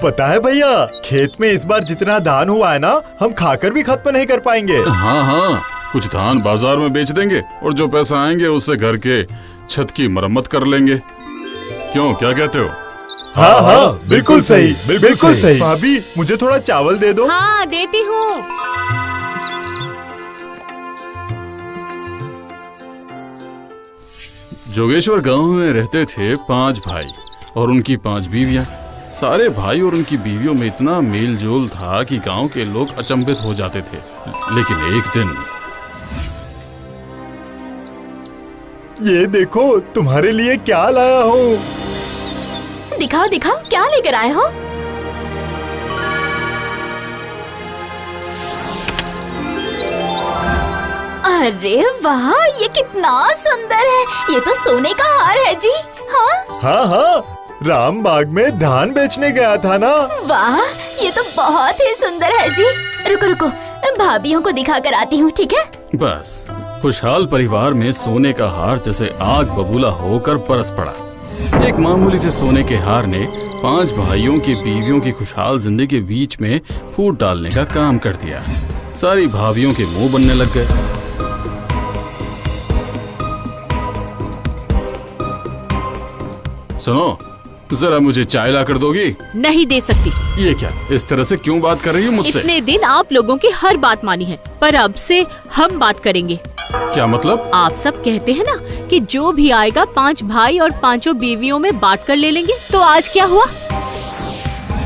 पता है भैया, खेत में इस बार जितना धान हुआ है ना, हम खाकर भी खत्म नहीं कर पाएंगे। हाँ हाँ, कुछ धान बाजार में बेच देंगे और जो पैसा आएंगे उससे घर के छत की मरम्मत कर लेंगे। क्यों, क्या कहते हो? हाँ हाँ, बिल्कुल सही, बिल्कुल सही। भाभी, मुझे थोड़ा चावल दे दो। हाँ, देती हूँ। जोगेश्वर गांव में रहते थे 5 भाई और उनकी 5 बीवियां। सारे भाई और उनकी बीवियों में इतना मेल जोल था कि गांव के लोग अचंभित हो जाते थे। लेकिन एक दिन, ये देखो, तुम्हारे लिए क्या लाया हूँ। दिखाओ दिखाओ, क्या लेकर आए हो? अरे वाह, ये कितना सुंदर है। ये तो सोने का हार है जी। हाँ हाँ हाँ, राम बाग में धान बेचने गया था ना। वाह, ये तो बहुत ही सुंदर है जी। रुको रुको, भाभीयों को दिखा कर आती हूँ, ठीक है? बस खुशहाल परिवार में सोने का हार जैसे आग बबूला होकर बरस पड़ा। एक मामूली से सोने के हार ने 5 भाइयों की बीवियों की खुशहाल जिंदगी के बीच में फूट डालने का काम कर दिया। सारी भाभियों के मुंह बनने लग गए। सुनो, जरा मुझे चाय ला कर दोगी? नहीं दे सकती। ये क्या, इस तरह से क्यों बात कर रही हो मुझसे? इतने दिन आप लोगों की हर बात मानी है, पर अब से हम बात करेंगे। क्या मतलब? आप सब कहते हैं ना कि जो भी आएगा 5 भाई और 5 बीवियों में बांट कर ले लेंगे। तो आज क्या हुआ?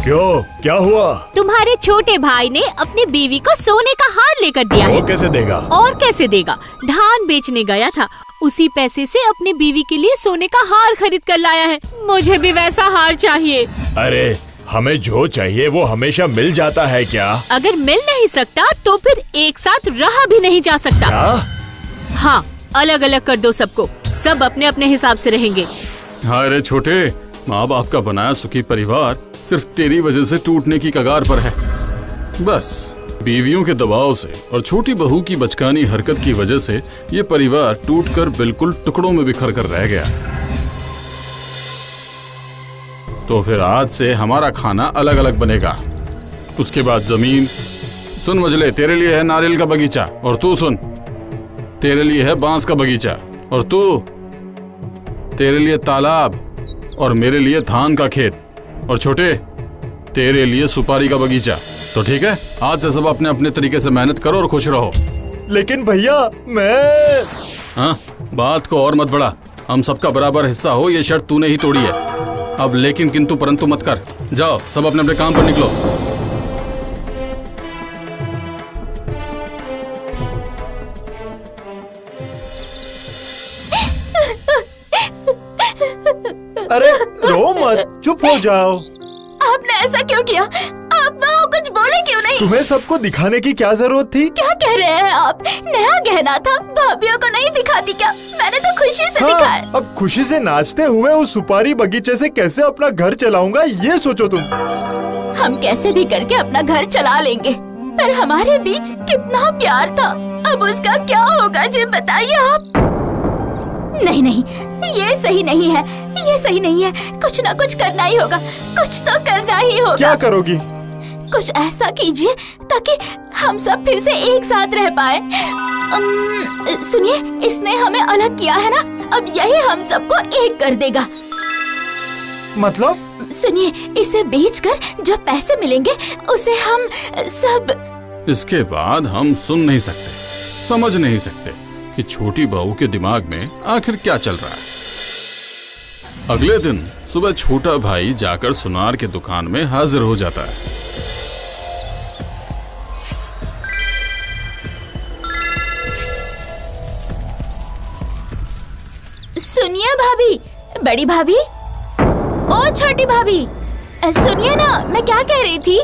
क्यों, क्या हुआ? तुम्हारे छोटे भाई ने अपनी बीवी को सोने का हार लेकर दिया है। वो कैसे देगा? और कैसे देगा? धान बेचने गया था, उसी पैसे से अपनी बीवी के लिए सोने का हार खरीद कर लाया है। मुझे भी वैसा हार चाहिए। अरे, हमें जो चाहिए वो हमेशा मिल जाता है क्या? अगर मिल नहीं सकता तो फिर एक साथ रहा भी नहीं जा सकता। क्या? हाँ, अलग अलग कर दो सबको, सब अपने अपने हिसाब से रहेंगे। हाँ रे छोटे, माँ बाप का बनाया सुखी परिवार सिर्फ तेरी वजह से टूटने की कगार पर है। बस बीवियों के दबाव से और छोटी बहू की बचकानी हरकत की वजह से ये परिवार टूटकर बिल्कुल टुकड़ों में बिखर कर रह गया। तो फिर आज से हमारा खाना अलग अलग बनेगा। उसके बाद जमीन, सुन मजले, तेरे लिए है नारियल का बगीचा, और तू सुन, तेरे लिए है बांस का बगीचा, और तू, तेरे लिए तालाब, और मेरे लिए धान का खेत, और छोटे, तेरे लिए सुपारी का बगीचा। तो ठीक है, आज से सब अपने अपने तरीके से मेहनत करो और खुश रहो। लेकिन भैया, मैं... हाँ, बात को और मत बढ़ा। हम सबका बराबर हिस्सा हो, ये शर्त तूने ही तोड़ी है। अब लेकिन किंतु परंतु मत कर। जाओ, सब अपने अपने काम पर निकलो। अरे रो मत, चुप हो जाओ। आपने ऐसा क्यों किया? आप कुछ बोले क्यों नहीं? तुम्हें सबको दिखाने की क्या जरूरत थी? क्या कह रहे हैं आप? नया गहना था, भाभीयों को नहीं दिखाती क्या? मैंने तो खुशी से दिखाया। अब खुशी से नाचते हुए उस सुपारी बगीचे से कैसे अपना घर चलाऊंगा, ये सोचो तुम। हम कैसे भी करके अपना घर चला लेंगे, पर हमारे बीच कितना प्यार था, अब उसका क्या होगा जी, बताइए आप। नहीं नहीं, ये सही नहीं है, ये सही नहीं है। कुछ ना कुछ करना ही होगा, कुछ तो करना ही होगा। क्या करोगी? कुछ ऐसा कीजिए ताकि हम सब फिर से एक साथ रह पाए। सुनिए, इसने हमें अलग किया है ना, अब यही हम सबको एक कर देगा। मतलब? सुनिए, इसे बेचकर जो पैसे मिलेंगे उसे हम सब... इसके बाद हम सुन नहीं सकते, समझ नहीं सकते कि छोटी बहू के दिमाग में आखिर क्या चल रहा है। अगले दिन सुबह छोटा भाई जाकर सुनार के दुकान में हाजिर हो जाता है। सुनिए भाभी, बड़ी भाभी, ओ छोटी भाभी, सुनिए ना, मैं क्या कह रही थी।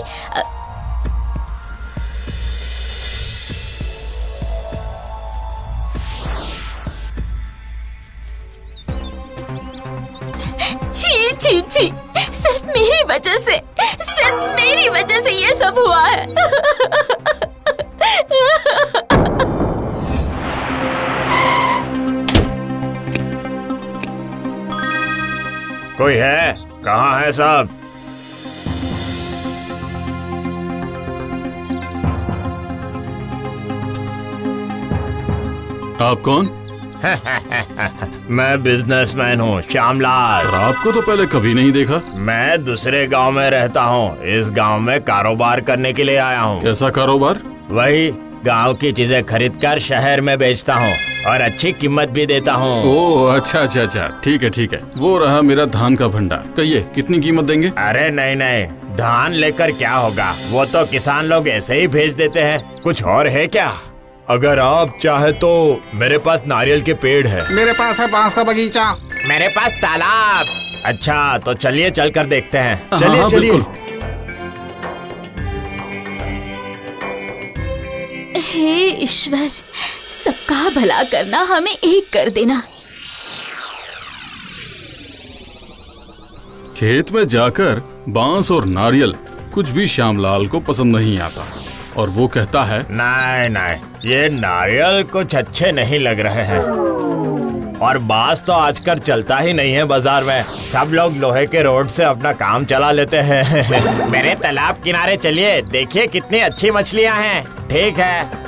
छी छी छी, सिर्फ मेरी वजह से ये सब हुआ है। कोई है? कहाँ है साहब? आप कौन? मैं बिजनेसमैन हूँ, श्यामलाल। और आपको तो पहले कभी नहीं देखा। मैं दूसरे गांव में रहता हूँ, इस गांव में कारोबार करने के लिए आया हूँ। कैसा कारोबार? वही गांव की चीजें खरीदकर शहर में बेचता हूँ और अच्छी कीमत भी देता हूँ। ओह अच्छा, ठीक है। वो रहा मेरा धान का भंडार। कहिए कितनी कीमत देंगे? अरे नहीं, धान लेकर क्या होगा, वो तो किसान लोग ऐसे ही भेज देते हैं। कुछ और है क्या? अगर आप चाहे तो मेरे पास नारियल के पेड़ है। मेरे पास है बांस का बगीचा। मेरे पास तालाब। अच्छा तो चलिए चलकर देखते हैं। चलिए हाँ, चलिए। बिल्कुल। हे ईश्वर, सबका भला करना, हमें एक कर देना। खेत में जाकर बांस और नारियल कुछ भी श्यामलाल को पसंद नहीं आता और वो कहता है, नहीं, ये नारियल कुछ अच्छे नहीं लग रहे हैं और बांस तो आजकल चलता ही नहीं है बाजार में। सब लोग लोहे के रोड से अपना काम चला लेते हैं। मेरे तालाब किनारे चलिए, देखिए कितनी अच्छी मछलियां हैं। ठीक है।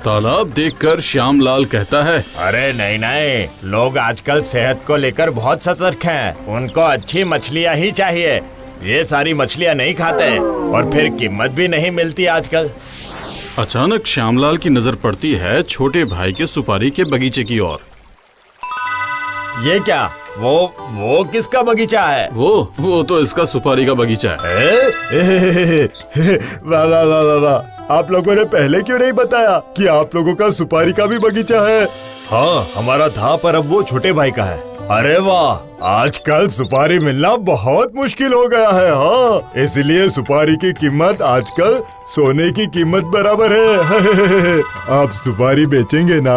तालाब देखकर श्यामलाल कहता है, अरे नहीं, लोग आजकल सेहत को लेकर बहुत सतर्क हैं। उनको अच्छी मछलियां ही चाहिए। ये सारी मछलियां नहीं खाते और फिर कीमत भी नहीं मिलती आजकल। अचानक श्यामलाल की नजर पड़ती है छोटे भाई के सुपारी के बगीचे की ओर। ये क्या? वो किसका बगीचा है? वो तो इसका सुपारी का बगीचा है। वाह, आप लोगों ने पहले क्यों नहीं बताया कि आप लोगों का सुपारी का भी बगीचा है? हाँ, हमारा था, पर अब वो छोटे भाई का है। अरे वाह, आजकल सुपारी मिलना बहुत मुश्किल हो गया है। हाँ, इसलिए सुपारी की कीमत आजकल सोने की कीमत बराबर है। आप सुपारी बेचेंगे ना?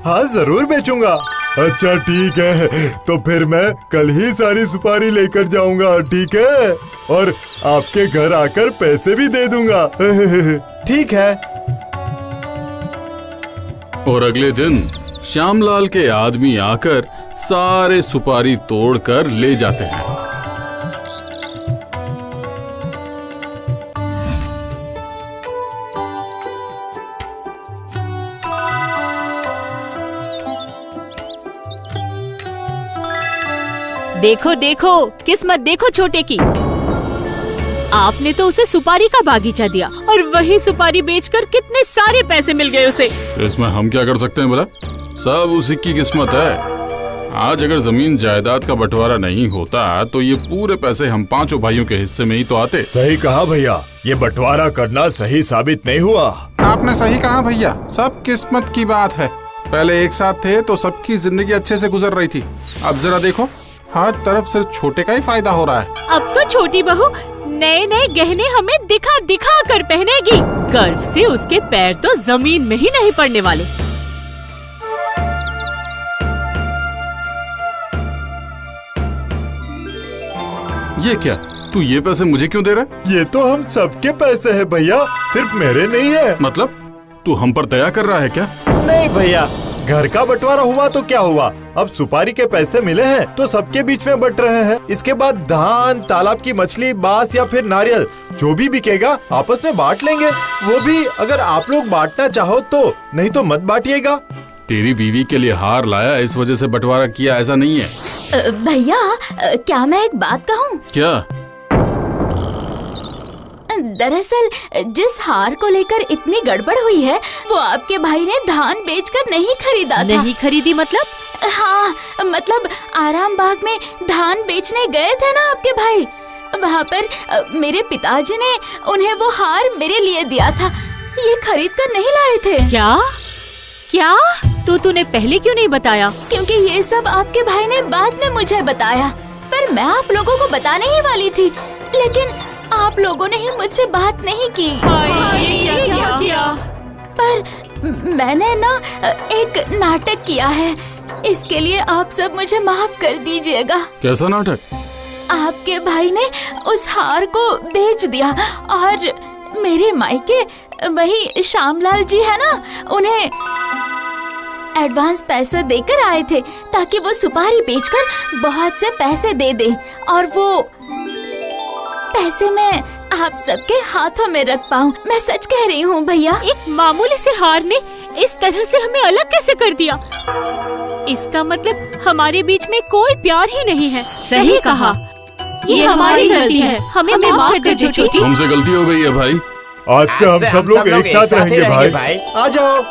हाँ, जरूर बेचूंगा। अच्छा ठीक है, तो फिर मैं कल ही सारी सुपारी लेकर जाऊंगा। ठीक है, और आपके घर आकर पैसे भी दे दूंगा। ठीक है। और अगले दिन श्यामलाल के आदमी आकर सारे सुपारी तोड़कर ले जाते हैं। देखो देखो, किस्मत देखो छोटे की। आपने तो उसे सुपारी का बागीचा दिया और वही सुपारी बेचकर कितने सारे पैसे मिल गए उसे। इसमें हम क्या कर सकते हैं भला? सब उसी की किस्मत है। आज अगर जमीन जायदाद का बंटवारा नहीं होता तो ये पूरे पैसे हम पांचों भाइयों के हिस्से में ही तो आते। सही कहा भैया, ये बंटवारा करना सही साबित नहीं हुआ। आपने सही कहा भैया, सब किस्मत की बात है। पहले एक साथ थे तो सबकी जिंदगी अच्छे से गुजर रही थी। अब जरा देखो, हर तरफ सिर्फ छोटे का ही फायदा हो रहा है। अब तो छोटी बहू नए नए गहने हमें दिखा दिखा कर पहनेगी। गर्व से उसके पैर तो जमीन में ही नहीं पड़ने वाले। ये क्या? तू ये पैसे मुझे क्यों दे रहा है? ये तो हम सबके पैसे हैं भैया, सिर्फ मेरे नहीं है। मतलब तू हम पर दया कर रहा है क्या? नहीं भैया, घर का बंटवारा हुआ तो क्या हुआ, अब सुपारी के पैसे मिले हैं तो सबके बीच में बंट रहे हैं। इसके बाद धान, तालाब की मछली, बांस या फिर नारियल, जो भी बिकेगा आपस में बांट लेंगे। वो भी अगर आप लोग बांटना चाहो तो, नहीं तो मत बांटिएगा। तेरी बीवी के लिए हार लाया, इस वजह से बंटवारा किया, ऐसा नहीं है। भैया, क्या मैं एक बात कहूँ? क्या? दरअसल जिस हार को लेकर इतनी गड़बड़ हुई है, वो आपके भाई ने धान बेचकर नहीं खरीदा था। नहीं खरीदी मतलब? हाँ, मतलब आराम बाग में धान बेचने गए थे ना आपके भाई, वहाँ पर मेरे पिताजी ने उन्हें वो हार मेरे लिए दिया था। ये खरीद कर नहीं लाए थे। क्या? तो तूने पहले क्यों नहीं बताया? क्योंकि ये सब आपके भाई ने बाद में मुझे बताया, पर मैं आप लोगों को बताने ही वाली थी, लेकिन आप लोगों ने ही मुझसे बात नहीं की। क्या? पर मैंने ना एक नाटक किया है, इसके लिए आप सब मुझे माफ कर दीजिएगा। कैसा नाटक? आपके भाई ने उस हार को बेच दिया और मेरे मायके, वही श्यामलाल जी है ना, उन्हें एडवांस पैसे देकर आए थे ताकि वो सुपारी बेचकर बहुत से पैसे दे दे और वो पैसे मैं आप सबके हाथों में रख पाऊं। मैं सच कह रही हूँ भैया। एक मामूली से हार ने इस तरह से हमें अलग कैसे कर दिया? इसका मतलब हमारे बीच में कोई प्यार ही नहीं है। सही कहा, ये हमारी गलती है। हमें माफ कर दीजिए छोटी। तुमसे गलती हो गई है भाई। आज से हम सब लोग एक साथ रहेंगे भाई। आ जाओ।